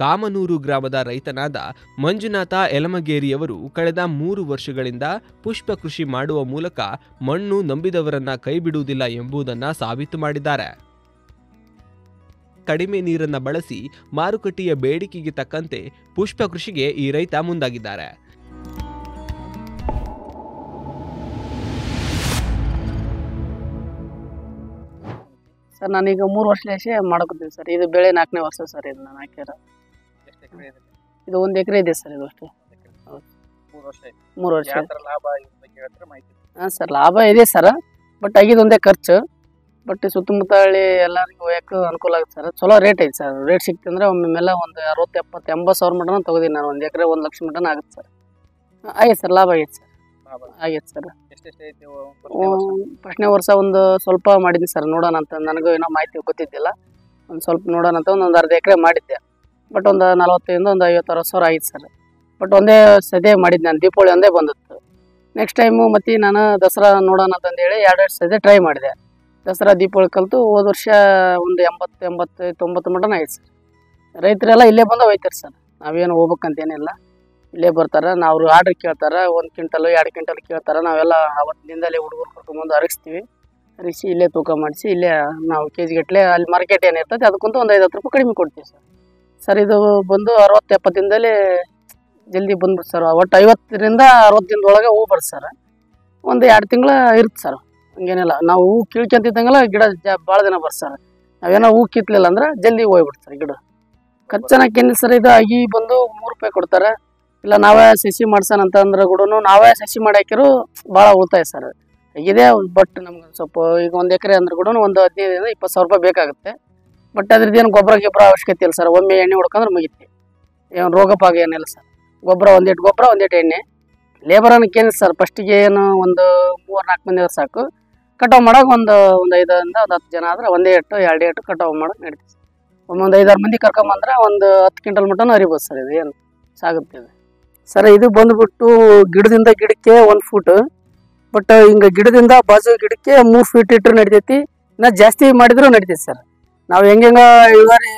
ಕಾಮನೂರು ಗ್ರಾಮದ ರೈತನಾದ ಮಂಜುನಾಥ ಯಲಮಗೇರಿಯವರು ಕಳೆದ 3 ವರ್ಷಗಳಿಂದ ಪುಷ್ಪ ಕೃಷಿ ಮಾಡುವ ಮೂಲಕ ಮಣ್ಣು ನಂಬಿದವರನ್ನ ಕೈಬಿಡುವುದಿಲ್ಲ ಎಂಬುದನ್ನು ಸಾಬೀತು ಮಾಡಿದ್ದಾರೆ. ಕಡಿಮೆ ನೀರನ್ನು ಬಳಸಿ ಮಾರುಕಟ್ಟೆಯ ಬೇಡಿಕೆಗೆ ತಕ್ಕಂತೆ ಪುಷ್ಪ ಕೃಷಿಗೆ ಈ ರೈತ ಮುಂದಾಗಿದ್ದಾರೆ. ಸರ್ ನಾನೀಗ 3 ವರ್ಷ ಮಾಡಕತ್ತೀನಿ ಸರ್. ಇದು ಬೆಳೆ 4ನೇ ವರ್ಷ ಸರ್. ಇದು ನಾನು ಹಾಕ್ಯಾರ ಇದು 1 ಎಕರೆ ಇದೆ ಸರ್. ಇದು ಅಷ್ಟೇ 3 ವರ್ಷ. ಹಾಂ ಸರ್, ಲಾಭ ಇದೆ ಸರ್. ಬಟ್ ಆಗಿದ್ದು ಒಂದೇ ಖರ್ಚು. ಬಟ್ ಸುತ್ತಮುತ್ತ ಹಳ್ಳಿ ಎಲ್ಲರಿಗೂ ಹೋಯಕ್ಕೆ ಅನುಕೂಲ ಆಗುತ್ತೆ ಸರ್. ಚಲೋ ರೇಟ್ ಐತೆ ಸರ್. ರೇಟ್ ಸಿಕ್ತಂದ್ರೆ ಒಮ್ಮೆಲ್ಲ ಒಂದು 60, 70, 80 ಸಾವಿರ ಮಟನ ತೊಗೋದೀನಿ ನಾನು. 1 ಎಕರೆ 1 ಲಕ್ಷ ಮಟನ ಆಗುತ್ತೆ ಸರ್. ಆಗೈತೆ ಸರ್, ಲಾಭ ಆಗೈತೆ ಸರ್. ಆಗೈತೆ ಸರ್. ಫಸ್ಟ್ನೇ ವರ್ಷ ಒಂದು ಸ್ವಲ್ಪ ಮಾಡಿದ್ನಿ ಸರ್, ನೋಡೋಣ ಅಂತ. ನನಗೂ ಏನೋ ಮಾಹಿತಿ ಗೊತ್ತಿದ್ದಿಲ್ಲ. ಒಂದು ಸ್ವಲ್ಪ ನೋಡೋಣ ಅಂತ ಒಂದು ಅರ್ಧ ಎಕರೆ ಮಾಡಿದ್ದೆ. ಬಟ್ ಒಂದು 40ರಿಂದ ಒಂದು 50-60 ಸಾವಿರ ಆಗಿತ್ತು ಸರ್. ಬಟ್ ಒಂದೇ ಸದೇ ಮಾಡಿದ್ದು ನಾನು. ದೀಪಾವಳಿ ಒಂದೇ ಬಂದಿತ್ತು. ನೆಕ್ಸ್ಟ್ ಟೈಮು ಮತ್ತೆ ನಾನು ದಸರಾ ನೋಡೋಣ ಅಂತಂದೇಳಿ 2 ಸದೇ ಟ್ರೈ ಮಾಡಿದೆ. ದಸರಾ ದೀಪಾವಳಿ ಕಲಿತು ಹೋದ ವರ್ಷ ಒಂದು 80, 90 ಮಟನ ಆಯ್ತು ಸರ್. ರೈತರೆಲ್ಲ ಇಲ್ಲೇ ಬಂದು ಒಯ್ತಾರೆ ಸರ್. ನಾವೇನು ಹೋಗ್ಬೇಕಂತೇನಿಲ್ಲ, ಇಲ್ಲೇ ಬರ್ತಾರೆ. ನಾವು ಆರ್ಡ್ರ್ ಕೇಳ್ತಾರೆ. 1 ಕ್ವಿಂಟಲ್ 2 ಕ್ವಿಂಟಲ್ ಕೇಳ್ತಾರೆ. ನಾವೆಲ್ಲ ಅವತ್ತಿನಿಂದಲೇ ಹುಡುಗರು ಕರ್ಕೊಂಡ್ಬಂದು ಹರಿಸ್ತೀವಿ. ಹರಿಸಿ ಇಲ್ಲೇ ತೂಕ ಮಾಡಿಸಿ ಇಲ್ಲೇ ನಾವು ಕೆಜಿ ಗಟ್ಟಲೆ ಅಲ್ಲಿ ಮಾರ್ಕೆಟ್ ಏನಿರ್ತದೆ ಅದಕ್ಕಂತ ಒಂದು 50 ರೂಪಾಯಿ ಕಡಿಮೆ ಕೊಡ್ತೀವಿ ಸರ್. ಸರ್ ಇದು ಬಂದು 60-70 ದಿನದಲ್ಲಿ ಜಲ್ದಿ ಬಂದ್ಬಿಡ್ತು ಸರ್. ಒಟ್ಟು 50ರಿಂದ 60 ದಿನದೊಳಗೆ ಹೂ ಬರುತ್ತೆ ಸರ್. ಒಂದು 2 ತಿಂಗಳು ಇರುತ್ತೆ ಸರ್. ಹಂಗೇನಿಲ್ಲ, ನಾವು ಹೂ ಕೀಳ್ಕೊಂತಿದ್ದಂಗೆಲ್ಲ ಗಿಡ ಭಾಳ ದಿನ ಬರ್ತದೆ ಸರ್. ನಾವೇನೋ ಹೂ ಕಿತ್ತಲಿಲ್ಲ ಅಂದ್ರೆ ಜಲ್ದಿ ಹೋಗ್ಬಿಡ್ತು ಸರ್ ಗಿಡ. ಖರ್ಚನಕ್ಕೇನಿಲ್ಲ ಸರ್. ಇದು ಆಗಿ ಬಂದು 3 ರೂಪಾಯಿ ಕೊಡ್ತಾರೆ. ಇಲ್ಲ ನಾವೇ ಸಸಿ ಮಾಡ್ಸೋಣ ಅಂತಂದ್ರೆ ಕೂಡ ನಾವೇ ಸಸಿ ಮಾಡಿ ಹಾಕಿರೋ ಭಾಳ ಉಳಿತಾಯ ಸರ್. ಇದೆ. ಬಟ್ ನಮ್ಗೆ ಸ್ವಲ್ಪ ಈಗ 1 ಎಕರೆ ಅಂದ್ರೆ ಕೂಡ ಒಂದು 15-20 ಸಾವಿರ ರೂಪಾಯಿ ಬೇಕಾಗುತ್ತೆ. ಬಟ್ ಅದ್ರದ್ದು ಏನು ಗೊಬ್ಬರ ಅವಶ್ಯಕತೆ ಇಲ್ಲ ಸರ್. ಒಮ್ಮೆ ಎಣ್ಣೆ ಹೊಡ್ಕೊಂಡ್ರೆ ಮುಗಿತಿ. ಏನು ರೋಗ ಪಾಗ ಏನಿಲ್ಲ ಸರ್. ಗೊಬ್ಬರ ಒಂದೇಟು ಎಣ್ಣೆ. ಲೇಬರ್ ಅನ್ನೋಕ್ಕೇನಿಲ್ಲ ಸರ್. ಫಸ್ಟಿಗೆ ಏನು ಒಂದು 3-4 ಮಂದಿ ಸಾಕು. ಕಟಾವು ಮಾಡೋಕೆ ಒಂದು 5ರಿಂದ 10 ಜನ ಆದ್ರೆ 1 ಎಟ್ಟು 2 ಎಟ್ಟು ಕಟಾವು ಮಾಡೋಕೆ ನಡೀತೀವಿ. ಒಂದು 5-6 ಮಂದಿ ಕರ್ಕೊಂಬಂದ್ರೆ ಒಂದು 10 ಕ್ವಿಂಟಲ್ ಮಟನೂ ಹರಿಬೋದು ಸರ್. ಇದು ಏನು ಸಾಗುತ್ತೆ ಇದು ಸರ್. ಇದು ಬಂದುಬಿಟ್ಟು ಗಿಡದಿಂದ ಗಿಡಕ್ಕೆ 1 ಫೂಟ್. ಬಟ್ ಹಿಂಗೆ ಗಿಡದಿಂದ ಬಾಜು ಗಿಡಕ್ಕೆ 3 ಫೀಟ್ ಇಟ್ಟರು ನಡಿತೈತಿ. ಇನ್ನು ಜಾಸ್ತಿ ಮಾಡಿದ್ರೂ ನಡಿತೈತಿ ಸರ್. ನಾವು ಹೆಂಗೆ ಇಳುವರಿ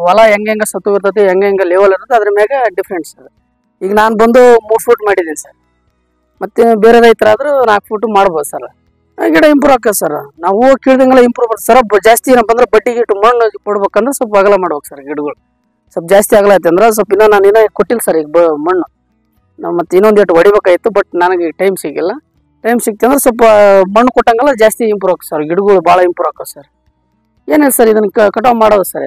ಹೊಲ ಹೆಂಗೆ ಸತ್ತು ಇರ್ತೈತಿ, ಹೆಂಗೆ ಲೆವೆಲ್ ಇರ್ತದೆ ಅದ್ರ ಮ್ಯಾಗ ಡಿಫ್ರೆಂಟ್ ಸರ್. ಈಗ ನಾನು ಬಂದು 3 ಫೂಟ್ ಮಾಡಿದ್ದೀನಿ ಸರ್. ಮತ್ತು ಬೇರೆ ರೈತರಾದ್ರೂ 4 ಫೂಟ್ ಮಾಡ್ಬೋದು ಸರ್. ಗಿಡ ಇಂಪ್ರೂವ್ ಆಗ್ತದೆ ಸರ್. ನಾವು ಹೂವು ಕೀಳ್ದಂಗೆಲ್ಲ ಇಂಪ್ರೂವ್ ಬರ್ತದೆ ಸರ್. ಜಾಸ್ತಿ ಏನಪ್ಪ ಅಂದ್ರೆ ಬಡ್ಡಿಗೆ ಇಟ್ಟು ಮಣ್ಣು ಕೊಡ್ಬೇಕಂದ್ರೆ ಸ್ವಲ್ಪ ಅಗಲ ಮಾಡ್ಬೇಕು ಸರ್. ಗಿಡಗಳು ಸ್ವಲ್ಪ ಜಾಸ್ತಿ ಅಗಲ ಐತೆ ಅಂದ್ರೆ ಸ್ವಲ್ಪ ನಾನು ಕೊಟ್ಟಿಲ್ಲ ಸರ್. ಈಗ ಮಣ್ಣು ನಾವು ಮತ್ತೆ ಇನ್ನೊಂದು ಏಟು ಹೊಡಿಬೇಕಾಯ್ತು. ಬಟ್ ನನಗೆ ಟೈಮ್ ಸಿಗಿಲ್ಲ. ಟೈಮ್ ಸಿಕ್ತಂದ್ರೆ ಸ್ವಲ್ಪ ಮಣ್ಣು ಕೊಟ್ಟಂಗೆಲ್ಲ ಜಾಸ್ತಿ ಇಂಪ್ರೂವ್ ಆಗ್ತದೆ ಸರ್. ಗಿಡಗಳು ಭಾಳ ಇಂಪ್ರೂವ್ ಆಗ್ತದೆ ಸರ್. ಏನಿಲ್ಲ ಸರ್, ಇದನ್ನು ಕಟಾವು ಮಾಡೋದು ಸರ್.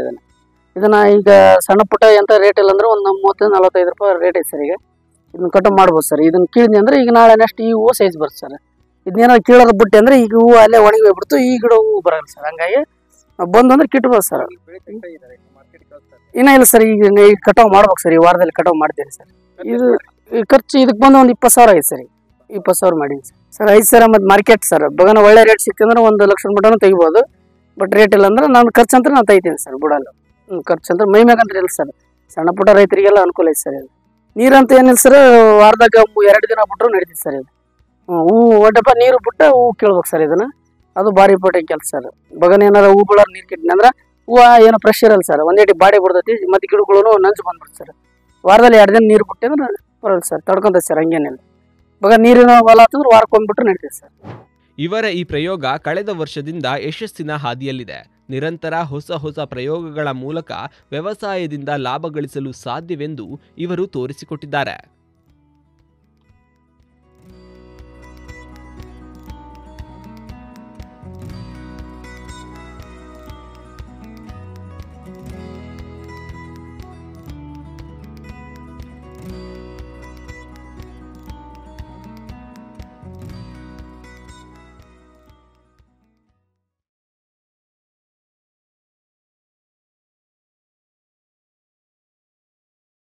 ಇದನ್ನು ಈಗ ಸಣ್ಣ ಪುಟ್ಟ ಎಂಥ ರೇಟ್ ಇಲ್ಲ ಅಂದ್ರೆ ಒಂದು 30-45 ರೂಪಾಯಿ ರೇಟ್ ಐತೆ ಸರ್. ಈಗ ಇದನ್ನು ಕಟಾವು ಮಾಡ್ಬೋದು ಸರ್. ಇದನ್ನು ಕೀಳಿದ್ನಿ ಅಂದ್ರೆ ಈಗ ನಾಳೆ ನೆಕ್ಸ್ಟ್ ಈ ಹೂವು ಸೈಜ್ ಬರುತ್ತೆ ಸರ್. ಇದನ್ನೇನೋ ಕೀಳೋದು ಬಿಟ್ಟು ಅಂದ್ರೆ ಈಗ ಹೂವು ಅಲ್ಲೇ ಒಣಗಿ ಹೋಗ್ಬಿಡ್ತು. ಈ ಗಿಡ ಹೂವು ಬರಲ್ಲ ಸರ್. ಹಂಗಾಗಿ ಬಂದು ಅಂದ್ರೆ ಕಿಟ್ಬೋದು ಸರ್. ಇನ್ನೂ ಇಲ್ಲ ಸರ್. ಈಗ ಕಟಾವು ಮಾಡ್ಬೇಕು ಸರ್. ಈ ವಾರದಲ್ಲಿ ಕಟಾವು ಮಾಡ್ತೀನಿ ಸರ್. ಇದು ಖರ್ಚು ಇದಕ್ಕೆ ಬಂದು ಒಂದು 20 ಸಾವಿರ ಐತೆ ಸರ್. 20 ಸಾವಿರ ಮಾಡೀನಿ ಸರ್. 5 ಸಾವಿರ ಮತ್ತು ಮಾರ್ಕೆಟ್ ಸರ್. ಬಗನ ಒಳ್ಳೆ ರೇಟ್ ಸಿಕ್ತಂದ್ರೆ 1 ಲಕ್ಷ ಮಟನೂ ತೆಗಿಬೋದು. ಬಟ್ ರೇಟ್ ಇಲ್ಲ ಅಂದ್ರೆ ನಾನು ಖರ್ಚು ಅಂತ ನಾನು ತೆಗಿತೀನಿ ಸರ್. ಬಿಡಲ್ಲ ಖರ್ಚು ಅಂದ್ರೆ ಮೈ ಮ್ಯಾಗಂದ್ರೆ ಇಲ್ಲ ಸರ್. ಸಣ್ಣ ಪುಟ್ಟ ರೈತರಿಗೆಲ್ಲ ಅನುಕೂಲ ಐತೆ ಸರ್. ಇದು ನೀರಂತ ಏನಿಲ್ಲ ಸರ್. ವಾರದಾಗ 2 ದಿನ ಬಿಟ್ಟರು ನಡೀತೈತೆ ಸರ್. ಇದು ಹೂವು ಒಡ್ಡಪ್ಪ ನೀರು ಬಿಟ್ಟು ಹೂವು ಕೀಳ್ಬೇಕು ಸರ್. ಇದನ್ನು ಅದು ಭಾರಿ ಇಂಪಾರ್ಟೆಂಟ್ ಕೆಲಸ ಸರ್. ಬಗನ ಏನಾರ ಹೂ ಬಿಡೋರು ನೀರು ಕಿಟ್ಟಿನಿ ಅಂದ್ರೆ ಹೂವು ಏನೋ ಫ್ರೆಶ್ ಇರಲ್ಲ ಸರ್. ಒಂದೇಟಿ ಬಾಡಿ ಬಿಡ್ತೈತಿ. ಮತ್ತು ಗಿಡಗಳು ನಂಜು ಬಂದ್ಬಿಡ್ತು ಸರ್. ವಾರದಲ್ಲಿ 2 ದಿನ ನೀರು ಬಿಟ್ಟು ಅಂದ್ರೆ ಬರಲ್ಲ ಸರ್. ತಡ್ಕೊಂತೈತೆ ಸರ್. ಹಂಗೇನಿಲ್ಲ. ಬಗ ನೀರಿನ ಹೊಲ ಅಂತಂದ್ರೆ ವಾರಕ್ಕೊಂಡ್ಬಿಟ್ರೆ ನಡೀತೈತೆ ಸರ್. ಇವರ ಈ ಪ್ರಯೋಗ ಕಳೆದ ವರ್ಷದಿಂದ ಯಶಸ್ಸಿನ ಹಾದಿಯಲ್ಲಿದೆ. ನಿರಂತರ ಹೊಸ ಪ್ರಯೋಗಗಳ ಮೂಲಕ ವ್ಯವಸಾಯದಿಂದ ಲಾಭ ಗಳಿಸಲು ಸಾಧ್ಯವೆಂದು ಇವರು ತೋರಿಸಿಕೊಟ್ಟಿದ್ದಾರೆ.